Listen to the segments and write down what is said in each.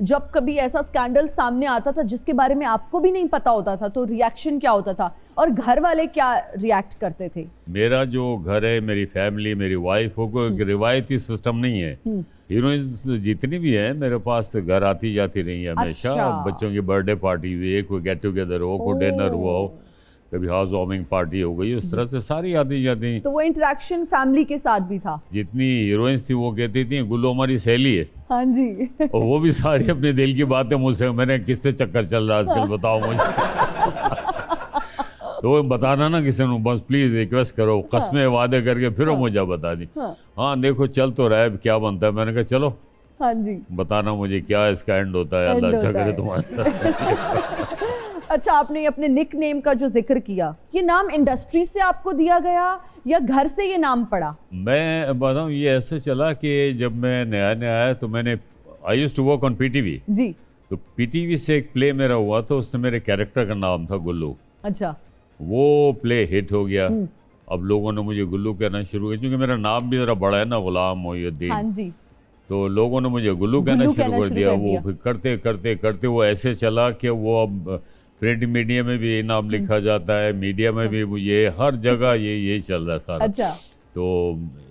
जब कभी ऐसा स्कैंडल सामने आता था जिसके बारे में आपको भी नहीं पता होता था, तो रिएक्शन क्या होता था और घर वाले क्या रिएक्ट करते थे? मेरा जो घर है, मेरी फैमिली, मेरी वाइफ, वो कोई रिवायती सिस्टम नहीं है। हीरोइंस जितनी भी है मेरे पास घर आती जाती रही है हमेशा। अच्छा। बच्चों की बर्थडे पार्टी हुई है, कोई गेट टुगेदर हो, कोई डिनर हुआ हो, कभी हाउस वार्मिंग पार्टी हो गई, उस तरह से सारी आती जाती। तो वो इंटरेक्शन फैमिली के साथ भी था? जितनी हीरोइंस थी वो कहती थी गुल्लू हमारी सहेली है। हाँ जी। और वो भी सारी अपने दिल की बातें मुझसे, मैंने किससे चक्कर चल रहा है आजकल बताओ मुझे। तो वो बताना ना किसी ने, बस प्लीज रिक्वेस्ट करो, कसमें वादे करके फिर वो मुझे बता दी। हाँ देखो चल तो रहा है, क्या बनता है। मैंने कहा चलो हाँ जी, बताना मुझे क्या इसका एंड होता है, अल्लाह अच्छा करे तुम्हारा। अच्छा, आपने अपने निक नेम का जो जिक्र किया, ये नाम इंडस्ट्री से आपको दिया गया या घर से ये नाम पड़ा? मैं बताऊँ, ये ऐसे चला कि जब मैं नया नया आया तो मैंने I used to work on PTV जी। तो पीटीवी से एक प्ले मेरा हुआ तो उससे मेरे कैरेक्टर का नाम था गुल्लू। अच्छा। वो प्ले हिट हो गया। अब लोगों ने मुझे गुल्लू कहना शुरू किया, क्योंकि मेरा नाम भी जरा बड़ा है ना, गुलाम मोहिउद्दीन। हाँ जी। तो लोगों ने मुझे गुल्लू कहना शुरू कर दिया। वो फिर करते करते करते वो ऐसे चला कि वो अब प्रिंट मीडिया में भी ये नाम लिखा जाता है, मीडिया में भी ये, हर जगह ये चल रहा है सारा। अच्छा। तो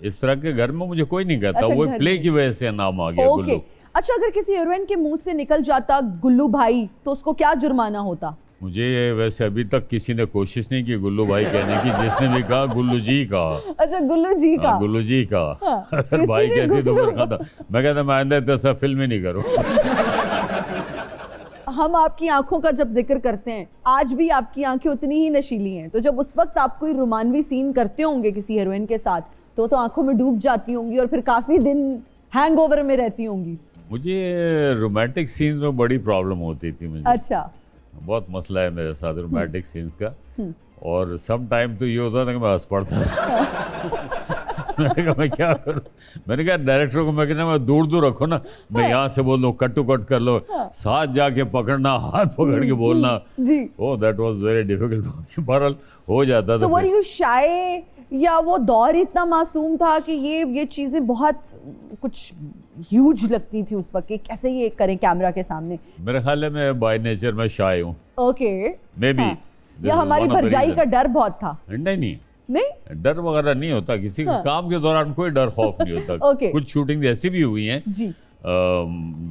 इस तरह के घर में मुझे कोई नहीं कहता। अच्छा, वो प्ले की वजह से नाम आ गया गुल्लू। अच्छा, अगर किसी हीरोइन के मुंह से निकल जाता गुल्लू भाई तो उसको क्या जुर्माना होता? मुझे वैसे अभी तक किसी ने कोशिश नहीं की गुल्लू भाई कहने की, जिसने भी कहा गुल्लू जी का। अच्छा, गुल्लू जी का। गुल्लू जी का। अगर भाई कहती तो फिर खाता। मैं कहता मैं आइंदा ऐसा फिल्म ही नहीं करूँ। हम आपकी आंखों का जब जिक्र करते हैं, आज भी आपकी आंखें उतनी ही नशीली हैं, तो जब उस वक्त आप कोई रोमानवी सीन करते होंगे किसी हीरोइन के साथ तो आंखों में डूब जाती होंगी और फिर काफी दिन हैंगओवर में रहती होंगी। मुझे रोमांटिक सीन्स में बड़ी प्रॉब्लम होती थी मुझे। अच्छा। बहुत मसला है मेरे साथ रोमांटिक सीन्स का। और सम टाइम तो ये होता था कि मैं हंस पड़ता था। मैंने कहा मैं क्या करूं। मैंने कहा डायरेक्टर को मैं कहना, मैं दूर दूर रखो ना, मैं यहाँ से बोल दूं कट टू कट कर लो, साथ जाके पकड़ना, हाथ पकड़ के बोलना जी। Oh that was very difficult for me. बहरहाल हो जाता था। So were you shy या वो दौर इतना मासूम था कि ये चीजें बहुत कुछ ह्यूज लगती थी उस वक्त कि कैसे ये करें कैमरा के सामने? मेरे ख्याल है मैं बाय नेचर में शाय हूँ। ओके। मे बी या हमारी भरजाई का डर बहुत था? नहीं, डर वगैरह नहीं होता किसी के काम के दौरान, कोई डर खौफ नहीं होता। कुछ शूटिंग ऐसी भी हुई हैं जी।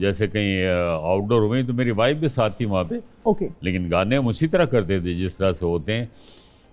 जैसे कहीं आउटडोर हुई तो मेरी वाइफ भी साथ थी वहाँ पे। लेकिन गाने हम उसी तरह करते थे जिस तरह से होते हैं।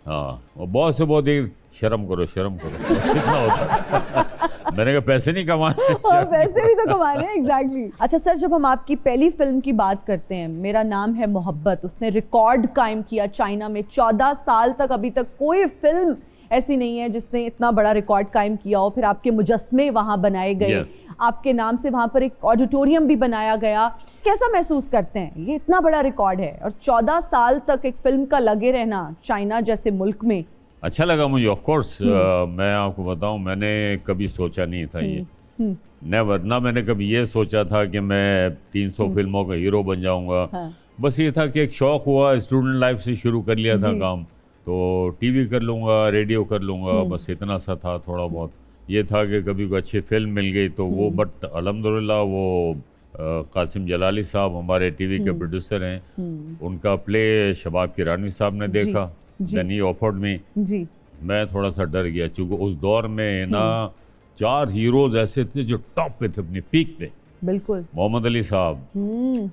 हाँ, बहुत से बहुत ही शर्म करो कितना होता। मैंने कहा पैसे नहीं कमाने। पैसे भी तो कमाने हैं। एग्जैक्टली। अच्छा सर, जब हम आपकी पहली फिल्म की बात करते हैं, मेरा नाम है मोहब्बत, उसने रिकॉर्ड कायम किया चाइना में। 14 साल तक अभी तक कोई फिल्म ऐसी नहीं है जिसने इतना बड़ा रिकॉर्ड कायम किया हो। फिर आपके मुजस्मे वहाँ बनाए गए, आपके नाम से वहाँ पर एक ऑडिटोरियम भी बनाया गया। कैसा महसूस करते हैं? ये इतना बड़ा रिकॉर्ड है और 14 साल तक एक फिल्म का लगे रहना चाइना जैसे मुल्क में। अच्छा लगा मुझे। ऑफ कोर्स मैं आपको बताऊं, मैंने कभी सोचा नहीं था ये, नेवर। ना मैंने कभी ये सोचा था कि मैं 300 फिल्मों का हीरो बन जाऊंगा। बस ये था कि एक शौक हुआ, स्टूडेंट लाइफ से शुरू कर लिया था काम, तो टीवी कर लूँगा, रेडियो कर लूँगा, बस इतना सा था। थोड़ा बहुत ये था कि कभी कोई अच्छी फिल्म मिल गई तो वो, बट अल्हम्दुलिल्लाह वो कासिम जलाली साहब हमारे टीवी के प्रोड्यूसर हैं, उनका प्ले शबाब किरानी साहब ने देखा, देन ही ऑफर्ड मी। मैं थोड़ा सा डर गया, चूँकि उस दौर में ना 4 हीरोज ऐसे थे जो टॉप पे थे, अपनी पीक पे। बिल्कुल। मोहम्मद अली साहब,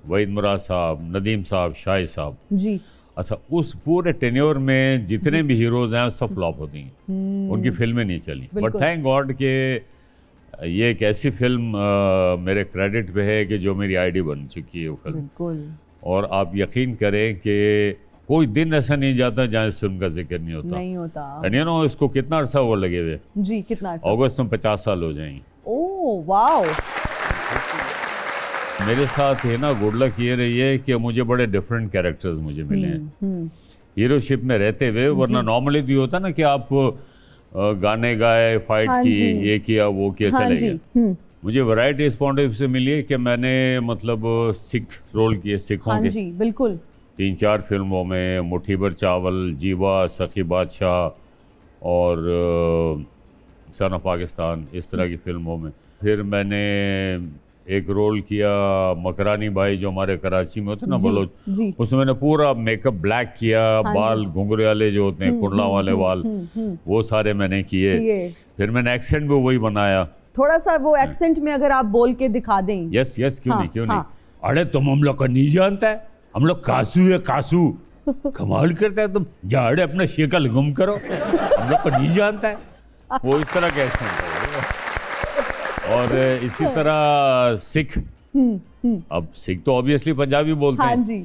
वहीद मुराद साहब, नदीम साहब, शाहिद साहब जी। अच्छा, उस पूरे टेन्योर में जितने भी हीरोज हैं सब फ्लॉप होती हैं, उनकी फिल्में नहीं चली। बट थैंक गॉड कि ये एक ऐसी फिल्म मेरे क्रेडिट पे है कि जो मेरी आईडी बन चुकी है वो फिल्म। बिल्कुल। और आप यकीन करें कि कोई दिन ऐसा नहीं जाता जहाँ इस फिल्म का जिक्र नहीं होता। एंड यू नो इसको कितना अरसा हुआ लगे हुए जी? कितना अरसा? अगस्त में 50 साल हो जाएंगे। Oh wow. मेरे साथ है ना गुड लक ये रही है कि मुझे बड़े डिफरेंट कैरेक्टर्स मुझे मिले हैं हीरोशिप में रहते हुए। वरना नॉर्मली भी होता ना कि आप गाने गाए, फाइट की, ये किया, वो किया, चले गए। मुझे वैरायटी इस पॉइंट ऑफ व्यू से मिली है कि मैंने मतलब सिख रोल किए, सिखों के। जी बिल्कुल। 3-4 फिल्मों में, मुट्ठी भर चावल, जीवा, सखी बादशाह और सन ऑफ पाकिस्तान, इस तरह की फिल्मों में। फिर मैंने एक रोल किया मकरानी भाई जो हमारे कराची में होते ना जी, बलोच, जी। उसमें मैंने पूरा मेकअप ब्लैक किया, हाँ बाल घुंघरे वाले जो होते हैं कुंडला वाले बाल, वो सारे मैंने किए। किए। फिर मैंने एक्सेंट भी वही बनाया। थोड़ा सा वो एक्सेंट में अगर आप बोल के दिखा दें। यस यस, क्यों हाँ, नहीं, क्यों हाँ। नहीं। अरे तुम हम लोग का नहीं जानता है, हम लोग कासू है कासू, कमाल करता है तुम, जाड़े अपना शक्ल गुम करो, हम लोग को नहीं जानता है। वो इस तरह का एक्सेंट है। और इसी तरह सिख, अब सिख तो ऑब्वियसली पंजाबी बोलते हाँ हैं। जी,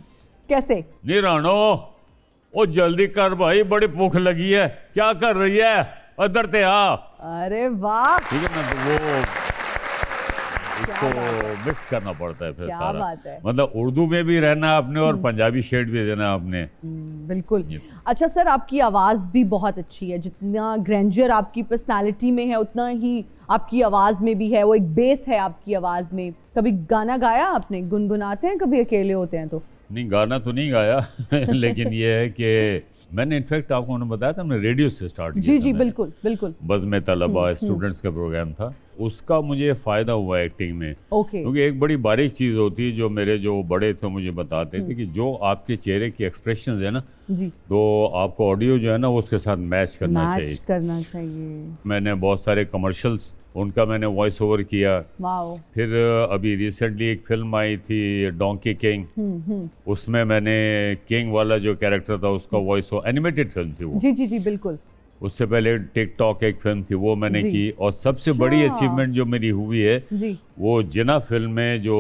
कैसे? नहीं रानो, ओ जल्दी कर भाई, बड़ी भूख लगी है, क्या कर रही है, अदर ते आ। अरे वाह, ठीक है ना, तो वो इसको मिक्स करना पड़ता है फिर क्या सारा। बात है। मतलब उर्दू में भी रहना है आपने और पंजाबी शेड भी देना है आपने। बिल्कुल। जी। अच्छा सर, आपकी आवाज़ भी बहुत अच्छी है, जितना ग्रैंडर आपकी पर्सनालिटी में है उतना ही आपकी आवाज़ में भी है, वो एक बेस है आपकी आवाज़ में। कभी गाना गाया आपने, गुनगुनाते हैं कभी अकेले होते हैं तो? नहीं, गाना तो नहीं गाया लेकिन ये है कि मैंने इनफैक्ट आपको मैंने बताया था, हमने रेडियो से स्टार्ट किया जी था जी, मैंने। बिल्कुल बिल्कुल। बज़ में तलबा स्टूडेंट्स का प्रोग्राम था, उसका मुझे फ़ायदा हुआ एक्टिंग में। ओके। क्योंकि एक बड़ी बारीक चीज़ होती है जो मेरे जो बड़े थे मुझे बताते थे कि जो आपके चेहरे की एक्सप्रेशन है ना, जी, तो आपको ऑडियो जो है ना वो उसके साथ मैच करना चाहिए। मैच करना चाहिए। मैंने बहुत सारे कमर्शियल्स उनका मैंने वॉइस ओवर किया। वाओ। फिर अभी रिसेंटली एक फिल्म आई थी डोंकी किंग, उसमें मैंने किंग वाला जो कैरेक्टर था उसका वॉइस ओवर, एनिमेटेड फिल्म थी वो। जी जी जी, बिल्कुल। उससे पहले टिकटॉक एक फिल्म थी वो मैंने जी। की। और सबसे बड़ी अच्छा। अचीवमेंट जो मेरी हुई है जी वो जिना फिल्म में जो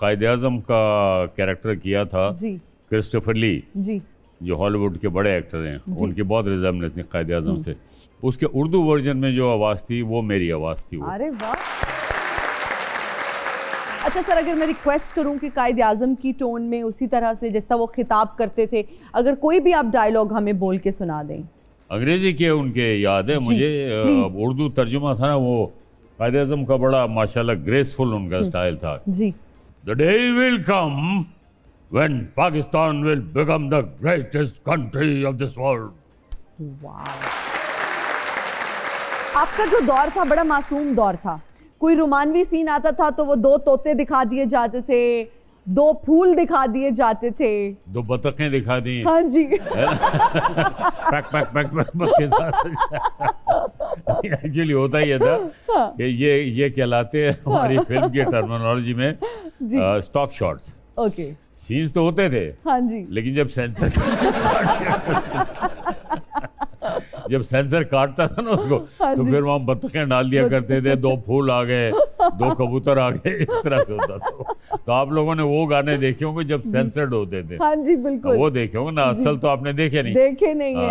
कायदे आज़म का कैरेक्टर किया था जी क्रिस्टोफर ली, जी। जो हॉलीवुड के बड़े एक्टर हैं, जी। उनकी बहुत रिजेम्बलेंस थी कायदे आज़म से। उसके उर्दू वर्जन में जो आवाज़ थी वो मेरी आवाज़ थी वो। अरे वाह। अच्छा सर, अगर मैं रिक्वेस्ट करूं कि कायदे आज़म की टोन में उसी तरह से जैसा वो खिताब करते थे, अगर कोई भी आप डायलॉग हमें बोल के सुना दें। अंग्रेजी के उनके याद है जी, मुझे, प्लीज। उर्दू तर्जुमा था ना वो कायदे आज़म का, बड़ा माशाल्लाह ग्रेसफुल उनका स्टाइल था। जी। The day will come when Pakistan will become the greatest country of this world. वाह। आपका जो दौर था बड़ा मासूम दौर था। कोई रोमानवी सीन आता था तो वो 2 तोते दिखा दिए जाते थे, 2 फूल दिखा दिए जाते थे। 2 बतखें दिखा दी, हाँ जी। पैक पैक पैक पैक के साथ। एक्चुअली होता ही था कि ये कहलाते हैं हमारी फिल्म की टर्मिनोलॉजी में स्टॉक शॉट्स। ओके। सीन्स तो होते थे, हाँ जी। लेकिन जब सेंसर काटता था ना उसको, हाँ तो जी। फिर वहाँ बतखें डाल दिया करते थे, 2 फूल आ गए, 2 कबूतर आ गए, इस तरह से होता था। तो आप लोगों ने वो गाने देखे होंगे जब सेंसर्ड होते थे। हाँ जी, बिल्कुल। वो देखे होंगे ना, असल तो आपने देखे नहीं। देखे नहीं है।